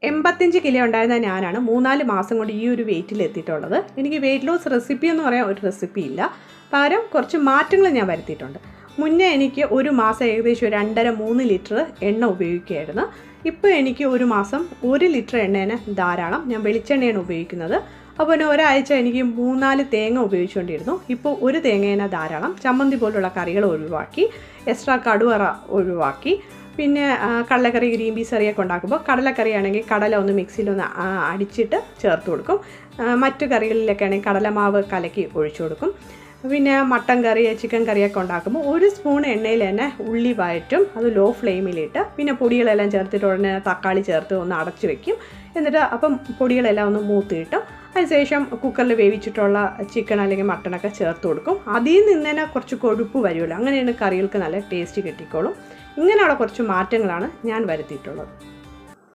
85 kilo ഉണ്ടായിരുന്ന ഞാനാണ് 3-4 മാസം കൊണ്ട് ഈ ഒരു വെയിറ്റിൽ എത്തിയിട്ടുള്ളത്. എനിക്ക് വെയിറ്റ് ലോസ് റെസിപ്പി എന്ന് പറയാൻ ഒരു റെസിപ്പി ഇല്ല, പകരം കുറച്ച് മാറ്റങ്ങൾ ഞാൻ വരുത്തിയിട്ടുണ്ട്. മുന്നേ എനിക്ക് ഒരു മാസം ഏകദേശം 2.5-3 ലിറ്റർ എണ്ണ ഉപയോഗിക്കുകയായിരുന്നു. ഇപ്പോൾ എനിക്ക് ഒരു മാസം 1 ലിറ്റർ എണ്ണേനെ ധാരാളം. ഞാൻ വെളിച്ചെണ്ണയാണ് ഉപയോഗിക്കുന്നത്. അപ്പോൾ ഒരാഴ്ച എനിക്ക് 3-4 തേങ്ങ ഉപയോഗിച്ചുകൊണ്ടിരുന്നു. ഇപ്പോൾ ഒരു തേങ്ങേനെ ധാരാളം. ചമ്മന്തി പോലുള്ള കറികൾ ഒഴിവാക്കി, എക്സ്ട്രാ കടുവറ ഒഴിവാക്കി. പിന്നെ കടലക്കറി, ഗ്രീൻ പീസ് കറിയൊക്കെ ഉണ്ടാക്കുമ്പോൾ കടലക്കറി ആണെങ്കിൽ കടല ഒന്ന് മിക്സിയിലൊന്ന് അടിച്ചിട്ട് ചേർത്ത് കൊടുക്കും. മറ്റു കറികളിലൊക്കെ ആണെങ്കിൽ കടലമാവ് കലക്കി ഒഴിച്ചു കൊടുക്കും. പിന്നെ മട്ടൻ കറി, ചിക്കൻ കറിയൊക്കെ ഉണ്ടാക്കുമ്പോൾ 1 സ്പൂൺ എണ്ണയിൽ തന്നെ ഉള്ളി വഴറ്റും. അത് ലോ ഫ്ലെയിമിലിട്ട് പിന്നെ പൊടികളെല്ലാം ചേർത്തിട്ട് ഉടനെ തക്കാളി ചേർത്ത് ഒന്ന് അടച്ചു വെക്കും. എന്നിട്ട് അപ്പം പൊടികളെല്ലാം ഒന്ന് മൂത്ത് കിട്ടും. അതിനുശേഷം കുക്കറിൽ വേവിച്ചിട്ടുള്ള ചിക്കൻ അല്ലെങ്കിൽ മട്ടനൊക്കെ ചേർത്ത് കൊടുക്കും. അതിൽ നിന്ന് തന്നെ കുറച്ച് കൊഴുപ്പ് വരുമല്ലോ, അങ്ങനെയാണ് കറികൾക്ക് നല്ല ടേസ്റ്റ് കിട്ടിക്കോളും. ഇങ്ങനെയുള്ള കുറച്ച് മാറ്റങ്ങളാണ് ഞാൻ വരുത്തിയിട്ടുള്ളത്.